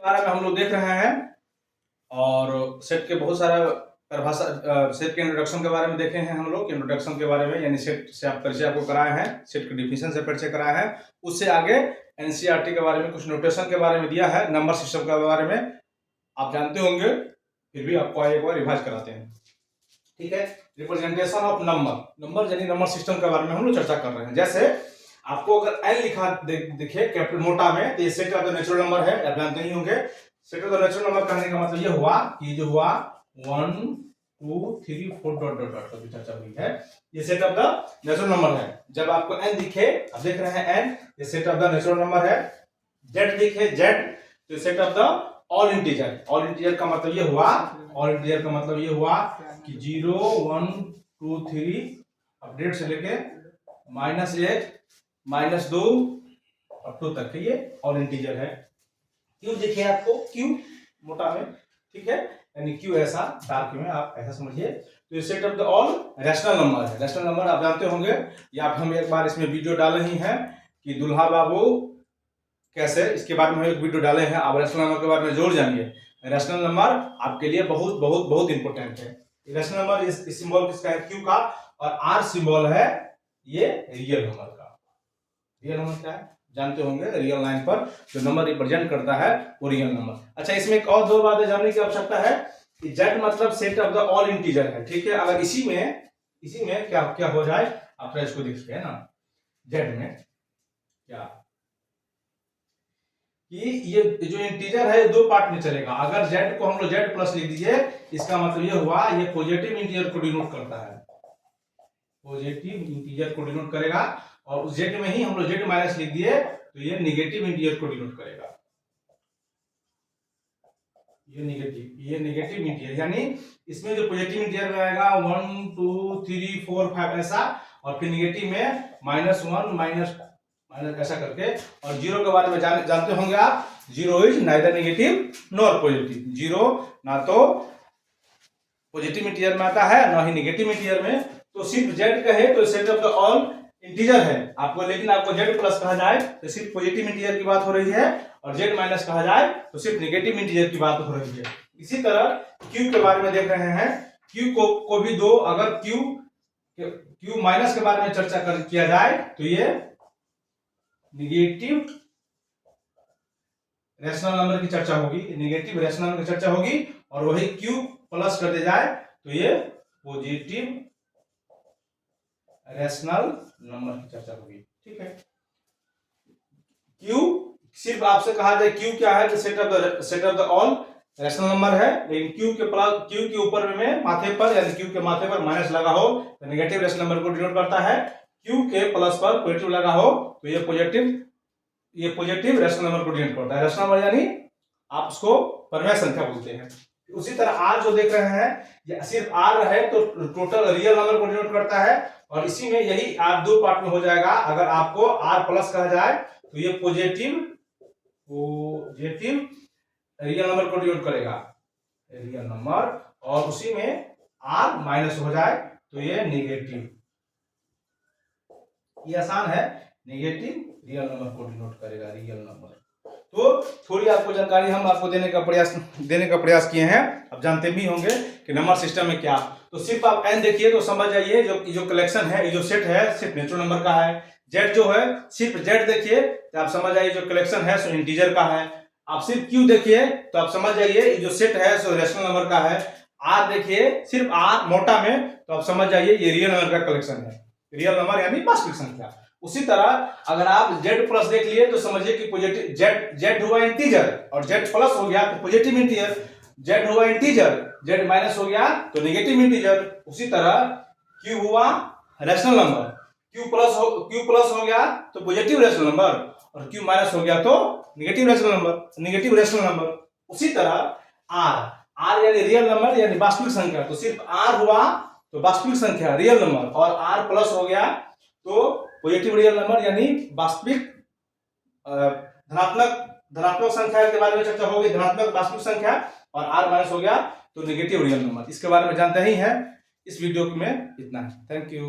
बारे में हम लोग देख रहे हैं और सेट के बहुत सारा परिभाषा, सेट के इंट्रोडक्शन के बारे में देखे हैं हम लोग। इंट्रोडक्शन के बारे में यानी सेट से आप परिचय आपको कराए हैं, सेट के डिफिनेशन से परिचय कराया है। उससे आगे एनसीईआरटी के बारे में कुछ नोटेशन के बारे में दिया है, नंबर सिस्टम के बारे में आप जानते होंगे, फिर भी आपको एक बार रिवाइज कराते हैं। ठीक है, रिप्रेजेंटेशन ऑफ नंबर यानी नंबर सिस्टम के बारे में हम लोग चर्चा कर रहे हैं। जैसे आपको अगर एन लिखा दिखे कैपिटल मोटा में, तो ये set of the natural number है, आप जानते ही होंगे। Set of the natural number कहने का मतलब ये हुआ कि जो हुआ 1 2 3 4 डॉट डॉट डॉट की चर्चा हुई है, ये set of the natural number है। जब आपको एन दिखे, आप देख रहे हैं एन, ये set of the natural number है। जेड दिखे जेड, तो set of the all integer. All integer का मतलब ये हुआ, ऑल इंटीजर का मतलब ये हुआ कि 0 1 2 3 अपडेट से लेके -1 -2 अप टू तक ये ऑल इंटीजर है। क्यों दिखे आपको, क्यों मोटा में, ठीक है, यानी क्यों ऐसा डार्क में आप ऐसा समझिए। तो ये set of the all rational number है। रैशनल नंबर आप जानते होंगे, या हम एक बार इसमें वीडियो डाले ही हैं कि दुल्हा बाबू कैसे, इसके बारे में एक वीडियो डाले हैं। आप रैशनल नंबर के बारे में जरूर जानिए। रैशनल नंबर आपके लिए बहुत बहुत बहुत इंपॉर्टेंट है। रैशनल नंबर इस सिंबल किसका है, क्यू का, और आर सिंबल है ये रियल नंबर का। रियल नंबर क्या है जानते होंगे, रियल लाइन पर जो नंबर रिप्रेजेंट करता है वो रियल नंबर। अच्छा, इसमें एक और दो बातें जानने की आवश्यकता है कि जेड मतलब set of the all integer है। ठीक है, अगर इसी में क्या क्या हो जाए, आप इसको देखिए ना, जेड में क्या कि ये जो इंटीजर है दो पार्ट में चलेगा। अगर जेड को हम लोग जेड प्लस लिख दीजिए, इसका मतलब ये हुआ ये पॉजिटिव इंटीजर को डिनोट करता है, पॉजिटिव इंटीजर को डिनोट करेगा। और उस जेड में ही हम लोग जेड माइनस लिख दिए तो ये नेगेटिव इंटीजर को डिनोट करेगा। ये नेगेटिव इंटीजर, यानी इसमें जो पॉजिटिव इंटीजर में आएगा 1 2 3 4 5 ऐसा, और फिर नेगेटिव में -1 माइनस ऐसा करके। और जीरो के बारे में जानते होंगे आप, zero is neither negative nor positive. Zero ना तो पॉजिटिव इंटीजर में आता है ना ही नेगेटिव इंटीजर में। तो सिर्फ जेड कहे तो set of the all integer है आपको, लेकिन आपको जेड प्लस कहा जाए तो सिर्फ पॉजिटिव इंटीजर की बात हो रही है, और जेड माइनस कहा जाए तो सिर्फ नेगेटिव इंटीजर की बात हो रही है। इसी तरह क्यू के बारे में देख रहे हैं। क्यू को भी दो, अगर क्यू माइनस के बारे में चर्चा किया जाए तो ये निगेटिव रैशनल नंबर की चर्चा होगी, निगेटिव रैशनल नंबर की चर्चा होगी। और वही क्यू प्लस कर दिया जाए तो ये पॉजिटिव रैशनल नंबर की चर्चा होगी। ठीक है, क्यू सिर्फ आपसे कहा जाए क्यू क्या है, तो set of the all rational number है। लेकिन क्यू के ऊपर में माथे पर, यानी क्यू के माथे पर माइनस लगा हो तो नेगेटिव रैशनल नंबर को डिनोट करता है। क्यू के प्लस पर पॉजिटिव लगा हो तो ये पॉजिटिव रैशनल नंबर को डिनोट करता है। रैशनल नंबर यानी आप उसको परमेय संख्या बोलते हैं। उसी तरह आर जो देख रहे हैं, ये सिर्फ आर है तो टोटल रियल नंबर को डिनोट करता है। और इसी में यही आर दो पार्ट में हो जाएगा। अगर आपको आर प्लस कहा जाए तो ये पॉजिटिव रियल नंबर को डिनोट करेगा, रियल नंबर। और उसी में आर माइनस हो जाए तो ये नेगेटिव, ये आसान है, नेगेटिव रियल नंबर को डिनोट करेगा, रियल नंबर। तो थोड़ी आपको जानकारी हम आपको देने का प्रयास किए हैं। अब जानते भी होंगे कि नंबर सिस्टम में क्या। तो सिर्फ आप एन देखिए तो समझ जाइए, जो कलेक्शन है, जो सेट है सिर्फ नेचुरल नंबर का है। जेड जो है, सिर्फ जेड देखिए तो आप समझ जाइए जो कलेक्शन है सो इंटीजर का है। आप सिर्फ क्यू देखिए तो आप समझ जाइए जो सेट है सो रैशनल नंबर का है। आर देखिए, सिर्फ आर मोटा में, तो आप समझ जाइए ये रियल नंबर का कलेक्शन है, रियल नंबर यानी वास्तविक संख्या। उसी तरह अगर आप जेड प्लस देख लिए तो समझिए कि पॉजिटिव जेड हुआ इंटीजर, और जेड प्लस हो गया तो पॉजिटिव इंटीजर। जेड हुआ इंटीजर, जेड माइनस हो गया तो नेगेटिव इंटीजर। उसी तरह क्यू हुआ रैशनल नंबर, क्यू प्लस हो गया तो पॉजिटिव रैशनल नंबर, और क्यू माइनस हो गया तो नेगेटिव रैशनल नंबर। उसी तरह आर यानी रियल नंबर यानी वास्तविक संख्या, तो सिर्फ आर हुआ तो वास्तविक संख्या रियल नंबर, और आर प्लस हो गया तो पॉजिटिव रियल नंबर यानी वास्तविक धनात्मक संख्या के बारे में चर्चा होगी, धनात्मक वास्तविक संख्या। और आर माइनस हो गया तो नेगेटिव रियल नंबर। इसके बारे में जानते ही हैं। इस वीडियो में इतना है। Thank you.